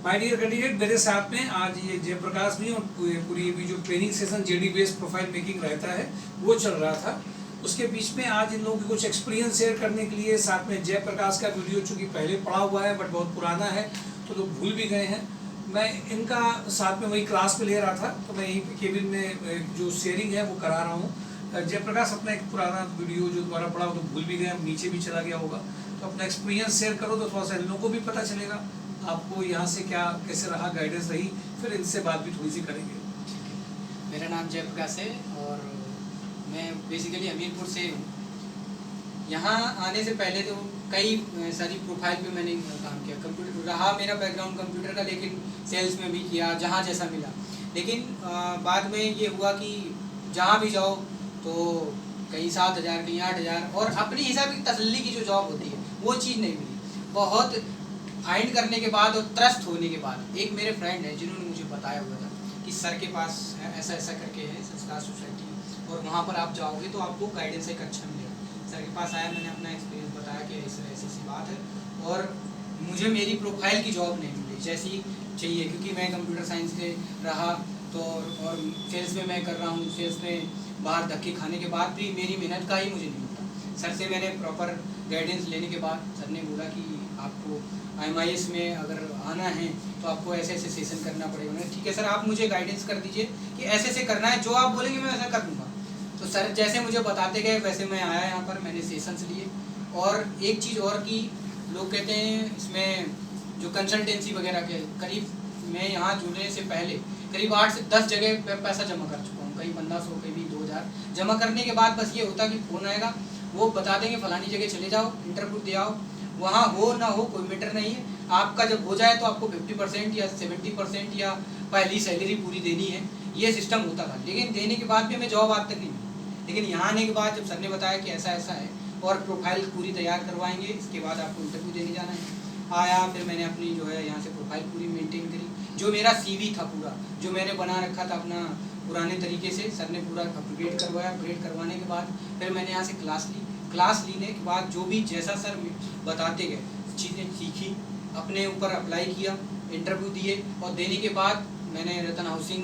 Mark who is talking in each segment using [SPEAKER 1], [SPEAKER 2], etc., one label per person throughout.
[SPEAKER 1] My dear candidate, मेरे साथ में आज ये जयप्रकाश भी और पूरी भी जो training session JD based profile making रहता है वो चल रहा था। उसके बीच में आज इन लोगों के कुछ एक्सपीरियंस शेयर करने के लिए साथ में जयप्रकाश का वीडियो चूँकि पहले पड़ा हुआ है बट बहुत पुराना है तो लोग भूल भी गए हैं। मैं इनका साथ में वही क्लास में ले रहा था तो मैं यहीं केबिन में जो शेयरिंग है वो करा रहा हूँ। जयप्रकाश अपना एक पुराना वीडियो जो दोबारा पड़ा वो तो भूल भी गए, नीचे भी चला गया होगा, तो अपना एक्सपीरियंस शेयर करो तो थोड़ा सा इन लोगों को भी पता चलेगा आपको यहाँ से क्या कैसे रहा, गाइडेंस रही, फिर इनसे बात भी थोड़ी सी करेंगे।
[SPEAKER 2] ठीक है, मेरा नाम जयप्रकाश है और मैं बेसिकली हमीरपुर से हूँ। यहाँ आने से पहले तो कई सारी प्रोफाइल पे मैंने काम किया, कंप्यूटर रहा मेरा बैकग्राउंड कंप्यूटर का, लेकिन सेल्स में भी किया जहाँ जैसा मिला। लेकिन बाद में ये हुआ कि जहाँ भी जाओ तो कहीं 7,000 कहीं 8,000 और अपनी हिसाब की तसल्ली की जो जॉब होती है वो चीज़ नहीं मिली। बहुत फाइंड करने के बाद और ट्रस्ट होने के बाद एक मेरे फ्रेंड है जिन्होंने मुझे बताया हुआ था कि सर के पास ऐसा ऐसा करके है संस्कार सोसाइटी और वहाँ पर आप जाओगे तो आपको गाइडेंस एक अच्छा मिलेगा। सर के पास आया, मैंने अपना एक्सपीरियंस बताया कि ऐसी ऐसी बात है और मुझे मेरी प्रोफाइल की जॉब नहीं मिली जैसी चाहिए, क्योंकि मैं कंप्यूटर साइंस से रहा तो और सेल्स में मैं कर रहा हूँ। सेल्स में बाहर धक्के खाने के बाद भी मेरी मेहनत का ही मुझे नहीं मिलता। सर से मैंने प्रॉपर गाइडेंस लेने के बाद सर ने बोला कि आपको IMIS में अगर आना है तो आपको ऐसे ऐसे सेशन करना पड़ेगा। मैंने ठीक है सर, आप मुझे गाइडेंस कर दीजिए कि ऐसे ऐसे करना है, जो आप बोलेंगे मैं वैसा कर दूँगा। तो सर जैसे मुझे बताते गए वैसे मैं आया यहाँ पर, मैंने सेशंस लिए। और एक चीज़ और कि लोग कहते हैं इसमें जो कंसल्टेंसी वगैरह के करीब मैं यहाँ जुड़ने से पहले करीब 8 से 10 जगह पे पैसा जमा कर चुका हूँ, कहीं 1500 कहीं 2,000 जमा करने के बाद बस ये होता कि फ़ोन आएगा, वो बता देंगे फलानी जगह चले जाओ, इंटरव्यू दे आओ, वहाँ हो ना हो कोई मैटर नहीं है। आपका जब हो जाए तो आपको 50% या 70% या पहली सैलरी पूरी देनी है, ये सिस्टम होता था। लेकिन देने के बाद भी हमें जॉब आज तक नहीं मिली। लेकिन यहाँ आने के बाद जब सर ने बताया कि ऐसा ऐसा है और प्रोफाइल पूरी तैयार करवाएंगे, इसके बाद आपको इंटरव्यू देने जाना है, आया। फिर मैंने अपनी जो है यहाँ से प्रोफाइल पूरी मेंटेन करी, जो मेरा CV था पूरा जो मैंने बना रखा था अपना पुराने तरीके से, सर ने पूरा अपग्रेड करवाया। अपग्रेड करवाने के बाद फिर मैंने यहाँ से क्लास ली। क्लास लेने के बाद जो भी जैसा सर बताते गए चीज़ें सीखी, अपने ऊपर अप्लाई किया, इंटरव्यू दिए और देने के बाद मैंने रतन हाउसिंग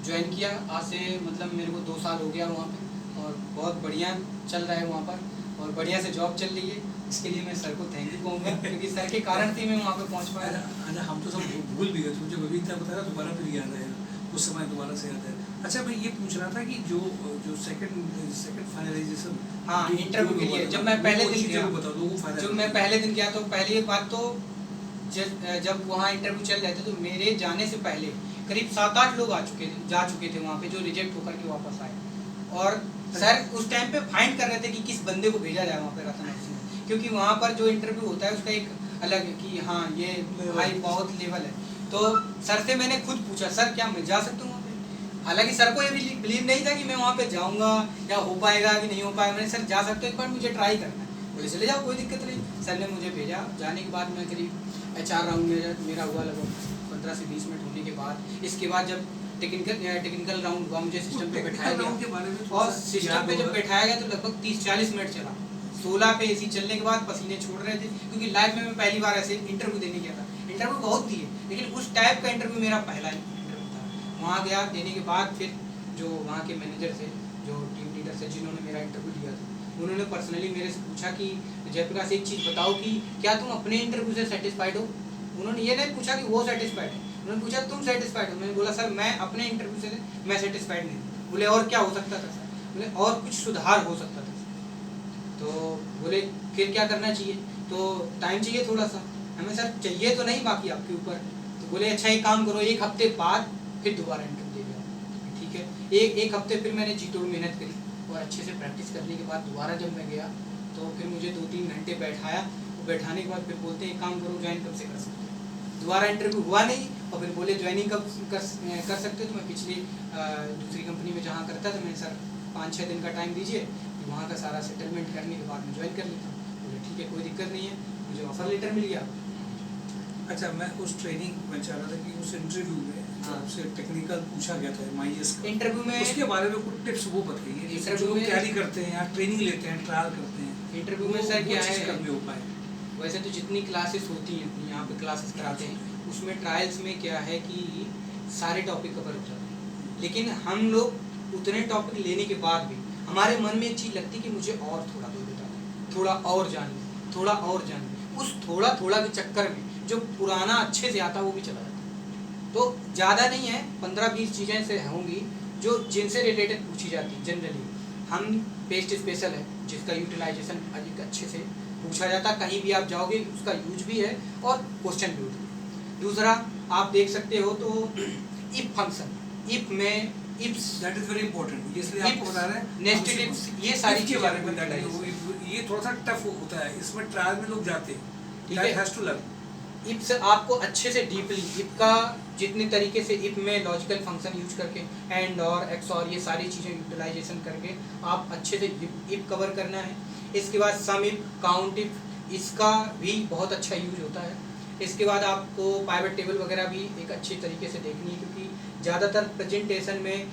[SPEAKER 2] ज्वाइन किया। आज से मतलब मेरे को 2 साल हो गया वहाँ पे और बहुत बढ़िया चल रहा है वहाँ पर और बढ़िया से जॉब चल रही है। इसके लिए मैं सर को थैंक यू कहूँगा क्योंकि सर के कारण से मैं वहाँ पे पहुँच पाया।
[SPEAKER 1] अच्छा, हम तो सब भूल भी गए, मुझे अभी इतना बताया दोबारा फिर याद आया, उस समय दोबारा से याद आया। अच्छा, मैं ये पूछ रहा था कि जो सेकंड फाइनलाइजेशन,
[SPEAKER 2] हाँ, इंटरव्यू के लिए जब मैं पहले दिन गया,
[SPEAKER 1] जो
[SPEAKER 2] मैं पहले दिन गया तो पहली बात तो जब वहाँ इंटरव्यू चल रहे थे तो मेरे जाने से पहले करीब 7-8 लोग जा चुके थे वहाँ पे, जो रिजेक्ट होकर के वापस आए। और सर उस टाइम पे फाइंड कर रहे थे कि किस बंदे को भेजा जाए वहाँ पे रतन हाउसिंग में, क्योंकि वहाँ पर जो इंटरव्यू होता है उसका एक अलग कि हाँ ये हाई बहुत लेवल है। तो सर से मैंने खुद पूछा, सर क्या मैं जा सकता हूँ वहाँ पे? हालांकि सर को ये बिलीव नहीं था कि मैं वहाँ पे जाऊँगा या हो पाएगा कि नहीं हो पाएगा। मैंने सर जा सकते हो, एक बार मुझे ट्राई करना है। बोले चले जाओ, कोई दिक्कत नहीं। सर ने मुझे भेजा। जाने के बाद मैं करीब HR राउंड मेरा हुआ लगभग 15 से 20 मिनट होने के बाद। इसके बाद जब टेक्निकल राउंड हुआ, मुझे सिस्टम पे बैठाया गया और सिस्टम पे जब बैठाया गया तो लगभग 30-40 मिनट चला। 16 पे AC चलने के बाद पसीने छोड़ रहे थे, क्योंकि लाइफ में मैं पहली बार ऐसे इंटरव्यू देने गया था। इंटरव्यू बहुत दिए लेकिन उस टाइप का इंटरव्यू मेरा पहला इंटरव्यू था। वहाँ गया, देने के बाद फिर जो वहाँ के मैनेजर थे, जो टीम लीडर थे जिन्होंने मेरा इंटरव्यू लिया था, उन्होंने पर्सनली मेरे से पूछा कि जयप्रकाश एक चीज़ बताओ कि क्या तुम अपने इंटरव्यू से सेटिस्फाइड हो। उन्होंने ये नहीं पूछा कि वो सेटिस्फाइड है, उन्होंने पूछा तुम सेटिस्फाइड हो। मैंने बोला सर मैं अपने इंटरव्यू से मैं सेटिस्फाइड नहीं। बोले और क्या हो सकता था सर? बोले और कुछ सुधार हो सकता था। तो बोले फिर क्या करना चाहिए? तो टाइम चाहिए थोड़ा सा। हमें सर चाहिए तो नहीं, बाकी आपके ऊपर। तो बोले अच्छा एक काम करो, 1 हफ्ते बाद फिर दोबारा इंटरव्यू दे गया। ठीक है, एक हफ्ते फिर मैंने जी तोड़ मेहनत करी और अच्छे से प्रैक्टिस करने के बाद दोबारा जब मैं गया तो फिर मुझे 2-3 घंटे बैठाया। बैठाने के बाद फिर बोलते हैं एक काम करो, ज्वाइन कब से कर सकते हो? दोबारा इंटरव्यू हुआ नहीं और फिर बोले ज्वाइनिंग कब कर सकते हो? तो मैं पिछली दूसरी कंपनी में जहाँ करता था, मैंने सर 5-6 दिन का टाइम दीजिए, वहाँ का सारा सेटलमेंट करने के बाद मैं ज्वाइन कर लेता हूँ। बोले ठीक है, कोई दिक्कत नहीं है। मुझे ऑफर लेटर मिल गया।
[SPEAKER 1] अच्छा, मैं उस ट्रेनिंग में चाह रहा था कि उस इंटरव्यू में आपसे टेक्निकल पूछा गया था MIS का,
[SPEAKER 2] इंटरव्यू में
[SPEAKER 1] उसके बारे में कुछ टिप्स वो बताइए। इंटरव्यू में तैयारी करते हैं या ट्रेनिंग लेते हैं, ट्रायल करते हैं,
[SPEAKER 2] इंटरव्यू में सर क्या है,
[SPEAKER 1] करने हो पाए।
[SPEAKER 2] वैसे तो जितनी क्लासेस होती हैं यहाँ पे क्लासेस कराते हैं उसमें ट्रायल्स में क्या है कि सारे टॉपिक कवर हो जाते हैं, लेकिन हम लोग उतने टॉपिक लेने के बाद भी हमारे मन में एक चीज़ लगती कि मुझे और थोड़ा दो बता दें, थोड़ा और जानिए, थोड़ा और जानिए। उस थोड़ा थोड़ा के चक्कर में जो पुराना अच्छे से आता है वो भी चला जाता है। तो ज़्यादा नहीं है, 15-20 चीज़ें से होंगी जो जिनसे रिलेटेड पूछी जाती है जनरली। हम पेस्ट स्पेशल है जिसका यूटिलाइजेशन अधिक अच्छे से पूछा जाता है, कहीं भी आप जाओगे उसका यूज भी है और क्वेश्चन भी होता है। दूसरा आप देख सकते हो तो इफ फंक्शन, इफ में ifs,
[SPEAKER 1] that is very important, इसलिए आपको बता रहे हैं
[SPEAKER 2] नेस्टेड इफ्स, ये सारी
[SPEAKER 1] के
[SPEAKER 2] चीजें
[SPEAKER 1] बारे में
[SPEAKER 2] बताइए।
[SPEAKER 1] ये थोड़ा सा टफ होता है, इसमें ट्रायल में लोग जाते हैं,
[SPEAKER 2] ठीक
[SPEAKER 1] दैट
[SPEAKER 2] है।
[SPEAKER 1] Has to learn.
[SPEAKER 2] इफ से आपको अच्छे से डीपली इफ का जितने तरीके से इफ में लॉजिकल फंक्शन यूज करके एंड और एक्स और ये सारी चीज़ें यूटिलाइजेशन करके आप अच्छे से इफ कवर करना है। इसके बाद सम इफ, काउंट इफ, इसका भी बहुत अच्छा यूज होता है। इसके बाद आपको पाइवट टेबल वगैरह भी एक अच्छी तरीके से देखनी है, क्योंकि ज़्यादातर प्रेजेंटेशन में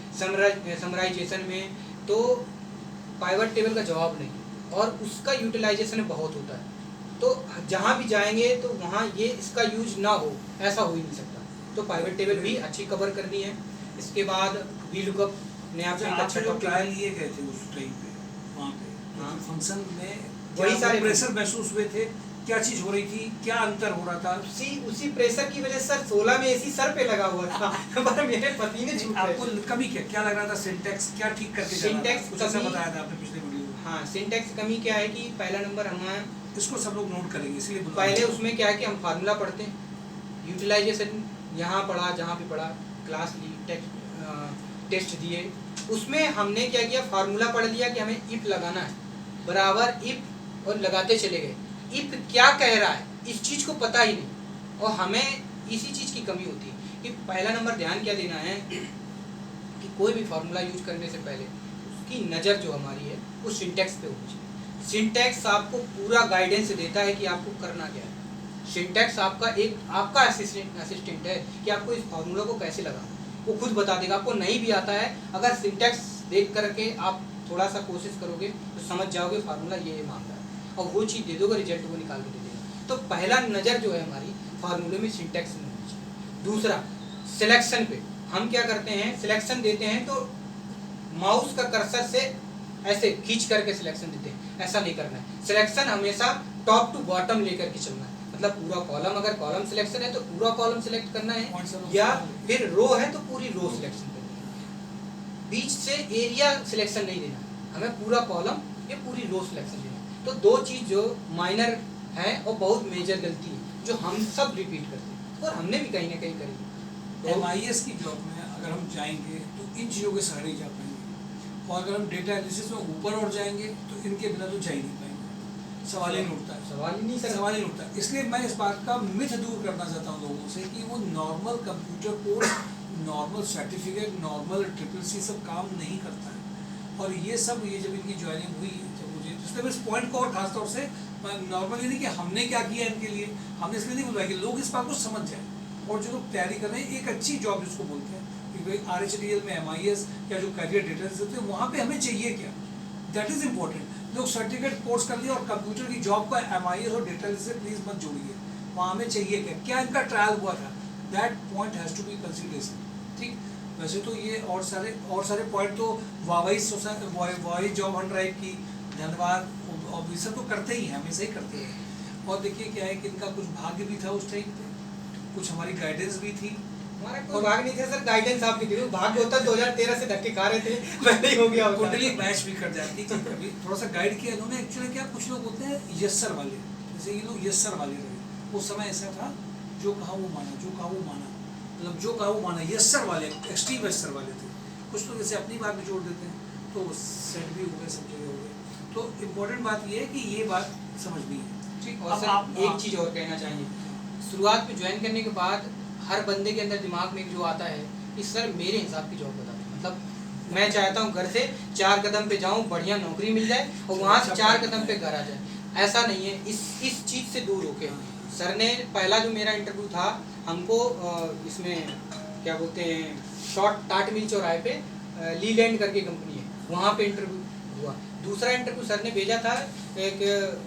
[SPEAKER 2] समराइजेशन में तो पाइवट टेबल का जवाब नहीं और उसका यूटिलाइजेशन बहुत होता है। तो जहाँ भी जाएंगे तो वहाँ ये इसका यूज ना हो ऐसा हो ही नहीं सकता। तो पाइवट टेबल भी अच्छी कवर करनी है। इसके बाद वी लुकअप ने आपसे एक अच्छा टॉपिक
[SPEAKER 1] ट्रायल लिए गए थे उस टाइम पे वहाँ पे,
[SPEAKER 2] हाँ।
[SPEAKER 1] फंक्शन में
[SPEAKER 2] वही सारे
[SPEAKER 1] प्रेशर महसूस हुए थे, क्या चीज हो रही थी, क्या अंतर हो रहा था?
[SPEAKER 2] उसी प्रेशर की वजह से सर 16 में एसी सर पे लगा हुआ था पर मेरे पसीने छूट रहे
[SPEAKER 1] आपको
[SPEAKER 2] थे।
[SPEAKER 1] कमी क्या लग रहा था? सिंटैक्स क्या ठीक करके जा रहा था?
[SPEAKER 2] सिंटैक्स
[SPEAKER 1] कुछ ऐसा
[SPEAKER 2] कमी-
[SPEAKER 1] बताया था आपने पिछले वीडियो में।
[SPEAKER 2] हाँ, सिंटैक्स कमी क्या है कि पहला नंबर हमारा
[SPEAKER 1] इसको सब लोग नोट करेंगे इसलिए बुला
[SPEAKER 2] पहले
[SPEAKER 1] रहे हैं।
[SPEAKER 2] उसमें क्या है कि हम फार्मूला पढ़ते हैं, यूटिलाइजेशन यहाँ पढ़ा जहाँ भी पढ़ा, क्लास ली, टेस्ट दिए, उसमें हमने क्या किया, फार्मूला पढ़ लिया कि हमें इफ लगाना है, बराबर इफ और लगाते चले गए। इफ क्या कह रहा है इस चीज़ को पता ही नहीं, और हमें इसी चीज़ की कमी होती है कि पहला नंबर ध्यान क्या देना है कि कोई भी फार्मूला यूज करने से पहले उसकी नज़र जो हमारी है वो सिंटैक्स पे होनी चाहिए। सिंटैक्स आपको पूरा गाइडेंस देता है कि आपको करना क्या है। सिंटैक्स आपका असिस्टेंट है कि आपको इस फार्मूला को कैसे लगाना है, वो खुद बता देगा। आपको नहीं भी आता है, अगर सिंटैक्स देख करके आप थोड़ा सा कोशिश करोगे तो समझ जाओगे फार्मूला ये मांग रहा है, और वो चीज़ दे दोगे, रिजल्ट वो निकाल के दे देगा। तो पहला नज़र जो है हमारी फार्मूले में सिंटैक्स में होनी चाहिए। दूसरा, सिलेक्शन पे हम क्या करते हैं, सिलेक्शन देते हैं तो माउस का कर्सर से ऐसे खींच करके सिलेक्शन देते हैं, ऐसा नहीं करना है। सिलेक्शन हमेशा टॉप टू बॉटम लेकर के चलना है, मतलब पूरा कॉलम, अगर कॉलम सिलेक्शन है तो पूरा कॉलम सिलेक्ट करना है, या फिर रो है तो पूरी रो सिलेक्शन करनी है। बीच से एरिया सिलेक्शन नहीं देना, हमें पूरा कॉलम या पूरी रो सिलेक्शन देना है। तो दो चीज़ जो माइनर है और बहुत मेजर गलती है जो हम सब रिपीट करते हैं और हमने भी कहीं ना कहीं करी है।
[SPEAKER 1] MIS की जॉब में अगर हम जाएंगे तो इन चीज़ों के सहारे ही जा पाएंगे, और अगर हम डेटा एनालिसिस में ऊपर और जाएंगे तो इनके बिना तो जा ही नहीं पाएंगे। सवाल ही नहीं उठता है,
[SPEAKER 2] सवाल ही नहीं सर,
[SPEAKER 1] सवाल ही नहीं उठता। इसलिए मैं इस बात का मिथ दूर करना चाहता हूँ लोगों से कि वो normal computer course, normal certificate, normal CCC सब काम नहीं करता है। और ये सब जब इनकी ज्वाइनिंग हुई, जब मुझे इसलिए मैं इस पॉइंट को और खासतौर से नॉर्मली नहीं कि हमने क्या किया इनके लिए, हमने इसलिए नहीं बुलवाया कि लोग इस बात को समझ जाए, और जो लोग तैयारी कर रहे हैं एक अच्छी जॉब जिसको बोलते हैं कि भाई RHDL में MIS या जो करियर डिटेल्स देते हैं वहाँ पे हमें चाहिए क्या, दैट इज़ इम्पोर्टेंट। लोग सर्टिफिकेट कोर्स कर लिया और कंप्यूटर की जॉब को MIS और डिटेल्स से प्लीज़ मत जोड़िए, वहाँ हमें चाहिए क्या, क्या इनका ट्रायल हुआ था, that point has to be consideration. ठीक, वैसे तो ये और सारे पॉइंट तो वाई जॉब हंट ड्राइव की, धन्यवाद, और ये सब तो करते ही हैं, हमेशा ही करते हैं। और देखिए क्या है कि इनका कुछ भाग्य भी था उस टाइम पे, कुछ हमारी गाइडेंस भी थी।
[SPEAKER 2] हमारा कोई भाग नहीं था सर, गाइडेंस आपकी थी। भाग होता 2013 से धक्के खा रहे थे, पहले ही हो गया होता।
[SPEAKER 1] कुंडली मैच भी कर जाती थी कभी, थोड़ा सा गाइड किया इन्होंने। एक्चुअली क्या, कुछ लोग होते हैं यस सर वाले, जैसे ये लोग यस सर वाले रहे। उस समय ऐसा था, जो कहा वो माना, जो कहा वो माना, मतलब जो कहा वो माना, यस सर वाले, एक्सट्रीम यस सर वाले थे। कुछ लोग जैसे अपनी बात भी जोड़ देते हैं, तो सेट भी हो गए, सब जगह हो गए। तो इम्पोर्टेंट बात ये है कि ये बात समझनी है।
[SPEAKER 2] ठीक, और सर एक चीज़ और कहना चाहिए, शुरुआत में ज्वाइन करने के बाद हर बंदे के अंदर दिमाग में जो आता है कि सर मेरे हिसाब की जॉब बता दें, मतलब मैं चाहता हूँ घर से 4 कदम पे जाऊँ, बढ़िया नौकरी मिल जाए और वहाँ से 4 कदम पे घर आ जाए, ऐसा नहीं है। इस चीज़ से दूर होके सर ने पहला जो मेरा इंटरव्यू था, हमको इसमें क्या बोलते हैं, शॉर्ट टाट मिल चौराहे पे लीलैंड करके कंपनी है, वहाँ पे इंटरव्यू हुआ। दूसरा इंटरव्यू सर ने भेजा था एक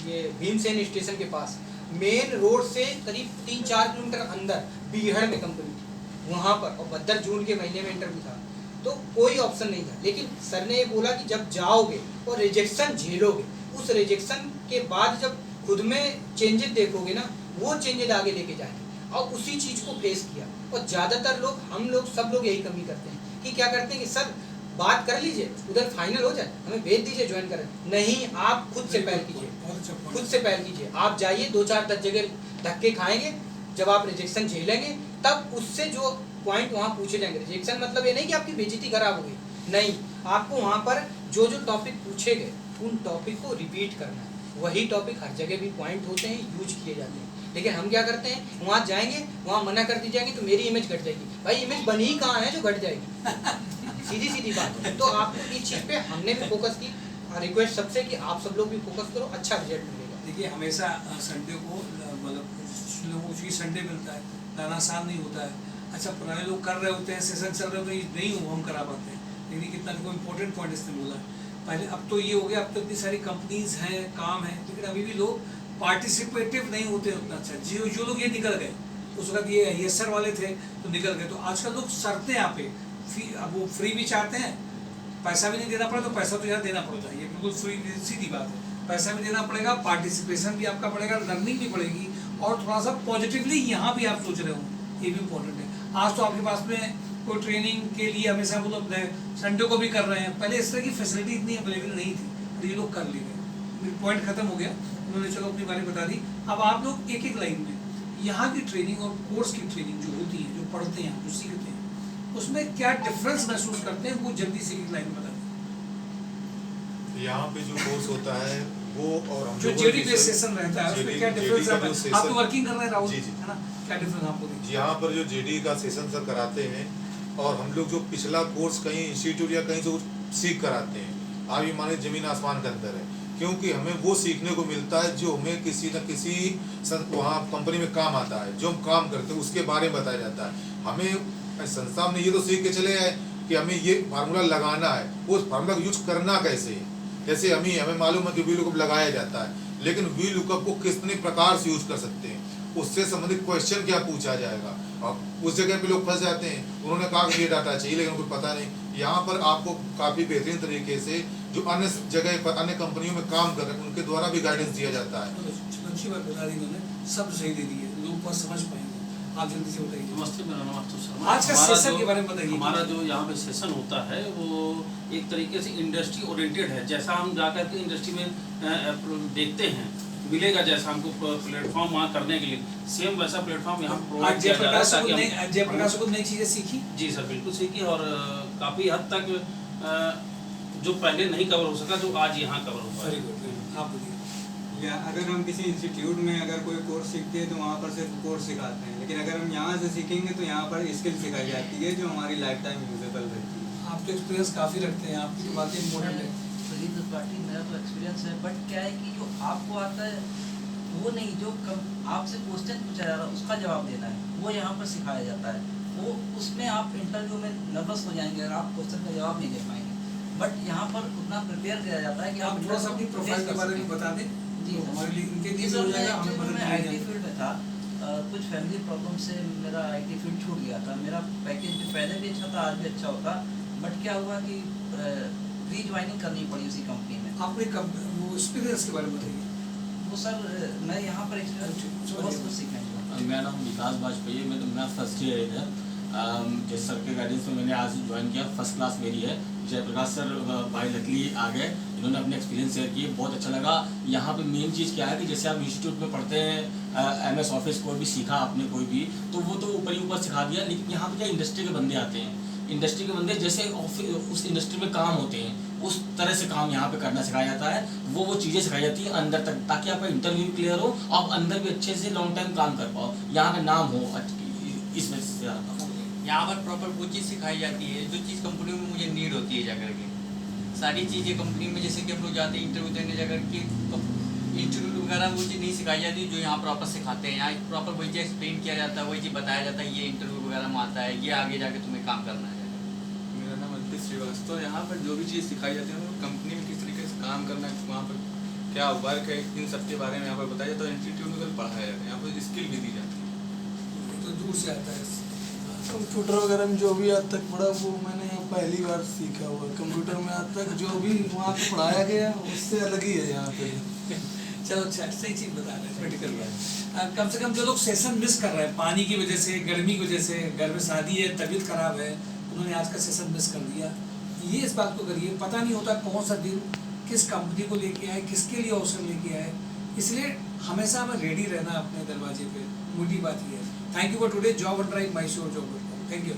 [SPEAKER 2] ये भीमसेन स्टेशन के पास, मेन रोड से करीब 3-4 किलोमीटर अंदर बीहड़ में कंपनी थी वहाँ पर, और भद्र जून के महीने में इंटरव्यू था, तो कोई ऑप्शन नहीं था। लेकिन सर ने ये बोला कि जब जाओगे और रिजेक्शन झेलोगे, उस रिजेक्शन के बाद जब खुद में चेंजेस देखोगे ना, वो चेंजेस आगे लेके जाएंगे, और उसी चीज़ को फेस किया। और ज़्यादातर लोग, हम लोग, सब लोग यही कमी करते हैं कि क्या करते हैं कि सर बात कर लीजिए, उधर फाइनल हो जाए, हमें भेज दीजिए ज्वाइन करें। नहीं, आप खुद से पहल कीजिए, खुद से पहल कीजिए। आप जाइए, 2-4-10 जगह धक्के खाएंगे, जब आप रिजेक्शन झेलेंगे तब उससे जो पॉइंट वहाँ पूछे जाएंगे। रिजेक्शन मतलब ये नहीं कि आपकी बेइज्जती खराब हो गई, नहीं, आपको वहाँ पर जो जो टॉपिक पूछे गए उन टॉपिक को रिपीट करना है। वही टॉपिक हर जगह भी पॉइंट होते हैं, यूज किए जाते हैं। लेकिन हम क्या करते हैं, वहाँ जाएंगे, वहाँ मना कर दी जाएगी तो मेरी इमेज घट जाएगी। भाई इमेज बनी ही कहाँ है जो घट जाएगी? सीधी सीधी बात है। तो आपको इस चीज़ पे हमने भी फोकस की, रिक्वेस्ट सबसे कि आप सब लोग भी फोकस करो, अच्छा रिजल्ट मिलेगा।
[SPEAKER 1] देखिए, हमेशा संडे को, मतलब लोगों को संडे मिलता है, लाना आसान नहीं होता है। अच्छा, पुराने लोग कर रहे होते हैं, सेशन चल रहे होते हैं, नहीं हो हम करा पाते हैं। लेकिन कितना कोई इंपॉर्टेंट पॉइंट इसने बोला पहले। अब तो ये हो गया, अब तो इतनी सारी कंपनीज हैं, काम है, लेकिन अभी भी लोग पार्टिसिपेटिव नहीं होते उतना। अच्छा, जो लोग ये निकल गए, उस वक्त ये सर वाले थे तो निकल गए, तो आजकल लोग सरते हैं यहाँ पे। अब वो फ्री भी चाहते हैं, पैसा भी नहीं देना पड़े, तो पैसा तो यहाँ देना पड़ता है, ये बिल्कुल फ्री, सीधी बात है। पैसा भी देना पड़ेगा, पार्टिसिपेशन भी आपका पड़ेगा, लर्निंग भी पड़ेगी, और थोड़ा सा पॉजिटिवली यहाँ भी आप सोच रहे हो, ये भी इम्पोर्टेंट है। आज तो आपके पास में कोई ट्रेनिंग के लिए हमेशा वो लोग संडे को भी कर रहे हैं, पहले इस तरह की फैसिलिटी इतनी अवेलेबल नहीं थी, और ये लोग कर ले गए। पॉइंट खत्म हो गया, उन्होंने चलो अपनी बारे बता दी। अब आप लोग एक एक लाइन में यहाँ की ट्रेनिंग और कोर्स की ट्रेनिंग जो होती है, जो पढ़ते हैं, जो सीखते हैं, उसमें क्या डिफरेंस महसूस करते हैं, वो जल्दी से एक लाइन में बता दें।
[SPEAKER 3] यहाँ पे जो कोर्स होता है वो, और हम
[SPEAKER 1] जो जेडी बेस सेशन रहता है उसमें क्या डिफरेंस है? आप तो वर्किंग कर रहे हैं राहुल
[SPEAKER 3] जी,
[SPEAKER 1] है ना, क्या डिफरेंस आपको दिखता है?
[SPEAKER 3] यहाँ पर जो जेडी का सेशन सर कराते हैं, और हम लोग जो पिछला कोर्स कहीं इंस्टीट्यूट या कहीं से सीख कर आते हैं, आप ये माने जमीन आसमान का अंतर है। क्योंकि हमें वो सीखने को मिलता है जो हमें किसी न किसी वहाँ कंपनी में काम आता है, जो हम काम करते हैं उसके बारे में बताया जाता है। हमें संस्था में ये तो सीख के चले आए कि हमें ये फार्मूला लगाना है, उस फार्मूला को यूज करना कैसे है। जैसे हमें मालूम है कि वी लुकअप लगाया जाता है, लेकिन वी लुकअप को कितने प्रकार से यूज कर सकते हैं, उससे संबंधित क्वेश्चन क्या पूछा जाएगा, और उस जगह पे लोग फंस जाते हैं। उन्होंने कहा कि ये डाटा चाहिए, लेकिन उनको पता नहीं। यहाँ पर आपको काफ़ी बेहतरीन तरीके से जो अन्य जगह पर, अन्य कंपनियों में काम कर रहे हैं, उनके द्वारा भी गाइडेंस दिया जाता है।
[SPEAKER 1] अच्छी बात बता दी उन्होंने, सब सही दे दी है, लोग बहुत समझ पाएंगे। आप जल्दी से बताइए।
[SPEAKER 4] नमस्ते, मेरा नाम आशुतोष शर्मा।
[SPEAKER 1] आज का सेशन के बारे में बताइए।
[SPEAKER 4] हमारा जो यहाँ पे सेशन होता है वो एक तरीके से इंडस्ट्री ओरिएंटेड है। जैसा हम जाकर के इंडस्ट्री में देखते हैं, मिलेगा जैसा हमको प्लेटफॉर्म वहाँ करने के लिए, सेम वैसा प्लेटफॉर्म यहाँ प्रोवाइड किया जा रहा है। ताकि
[SPEAKER 1] जयप्रकाश को नई चीज़ें सीखी।
[SPEAKER 4] जी सर, बिल्कुल सीखी, और काफ़ी हद तक जो पहले नहीं कवर हो सका, जो आज यहाँ कवर हुआ है।
[SPEAKER 1] आप बताइए।
[SPEAKER 5] या अगर हम किसी इंस्टीट्यूट में अगर कोई कोर्स सीखते हैं तो वहाँ पर सिर्फ कोर्स सिखाते हैं, लेकिन अगर हम यहाँ से सीखेंगे तो यहाँ पर स्किल सिखाई जाती है जो हमारी लाइफ टाइम यूजेबल रहती है।
[SPEAKER 1] आप तो एक्सपीरियंस काफ़ी रखते हैं, आपकी बातें इम्पोर्टेंट है।
[SPEAKER 6] पार्टी मेरा तो एक्सपीरियंस है, बट क्या है कि जो आपको आता है वो नहीं, जो आपसे क्वेश्चन पूछा जा रहा है उसका जवाब देना है, वो यहाँ पर सिखाया जाता है। वो उसमें आप इंटरव्यू में नर्वस हो जाएंगे अगर आप क्वेश्चन का जवाब नहीं दे पाएंगे, बट यहाँ पर उतना प्रिपेयर किया जाता है कि
[SPEAKER 1] आप थोड़ा सा अपनी प्रोफाइल के बारे में बता दें।
[SPEAKER 6] जी
[SPEAKER 1] हमारे लिए इनके लिए हो जाएगा, हमें मदद
[SPEAKER 6] मैं
[SPEAKER 1] मिलेगी।
[SPEAKER 6] IT फील्ड में था, कुछ फैमिली प्रॉब्लम से मेरा IT फील्ड छूट गया था। मेरा पैकेज भी पहले भी अच्छा था, आज भी अच्छा होता, बट क्या हुआ कि री ज्वाइनिंग करनी पड़ी उसी कंपनी में।
[SPEAKER 1] आपने वो एक्सपीरियंस के बारे में बताइए।
[SPEAKER 6] वो सर मैं यहाँ पर एक्सपीरियंस बहुत कुछ सीखने को।
[SPEAKER 7] मेरा नाम विकास वाजपेयी है, मैं फर्स्ट ईयर इधर। जिस सर के गाइडेंस में मैंने आज ज्वाइन किया, फर्स्ट क्लास मेरी है। जयप्रकाश सर भाई लकली आ गए, इन्होंने अपने एक्सपीरियंस शेयर किए, बहुत अच्छा लगा। यहाँ पे मेन चीज़ क्या है कि जैसे आप इंस्टीट्यूट में पढ़ते हैं, MS ऑफिस कोई भी सीखा आपने कोई भी, तो वो तो ऊपर ही ऊपर सिखा दिया, लेकिन यहाँ पे क्या इंडस्ट्री के बंदे आते हैं, इंडस्ट्री के बंदे जैसे उस इंडस्ट्री में काम होते हैं उस तरह से काम यहाँ पे करना सिखाया जाता है। वो चीज़ें सिखाई जाती हैं अंदर तक, ताकि आपका इंटरव्यू क्लियर हो, आप अंदर भी अच्छे से लॉन्ग टाइम काम कर पाओ, यहाँ का नाम हो, इस वजह से
[SPEAKER 8] यहाँ पर प्रॉपर वो चीज़ सिखाई जाती है जो चीज़ कंपनियों में मुझे नीड होती है जाकर के। सारी चीज़ें कंपनी में जैसे कि हम लोग जाते हैं इंटरव्यू देने जाकर के, इंटरव्यू वगैरह वो चीज़ नहीं सिखाई जाती जो यहाँ प्रॉपर सिखाते हैं। यहाँ प्रॉपर वही चीज़ एक्सप्लेन किया जाता है, वही चीज़ बताया जाता है, ये इंटरव्यू वगैरह में आता है, ये आगे जाके तुम्हें काम करना है।
[SPEAKER 9] मेरा नाम अंकित श्रीवास्तव। यहाँ पर जो भी चीज़ सिखाई जाती है, कंपनी में किस तरीके से काम करना है, वहाँ पर
[SPEAKER 5] क्या वर्क है, इन सब के बारे में यहाँ पर बताया जाता है। इंस्टीट्यूट में कभी पढ़ाया जाता है, यहाँ पर स्किल भी दी जाती है।
[SPEAKER 1] तो दूर से आता है।
[SPEAKER 9] कंप्यूटर वगैरह में जो भी आज तक पढ़ा वो मैंने यहाँ पहली बार सीखा हुआ। कंप्यूटर में आज तक जो भी वहाँ पे पढ़ाया गया उससे अलग ही है यहाँ पे।
[SPEAKER 1] चलो अच्छा, सही चीज़ बता रहे हैं मेडिकल में। कम से कम जो लोग सेशन मिस कर रहे हैं पानी की वजह से, गर्मी की वजह से, घर में शादी है, तबीयत खराब है, उन्होंने आज का सेशन मिस कर दिया, ये इस बात को करिए। पता नहीं होता कौन सा दिन किस कंपनी को लेके आए, किसके लिए अवसर लेके आए, इसलिए हमेशा हमें रेडी रहना अपने दरवाजे पे, मोटी बात ये है। Thank you for today job and drive my show जॉब.com। Thank you.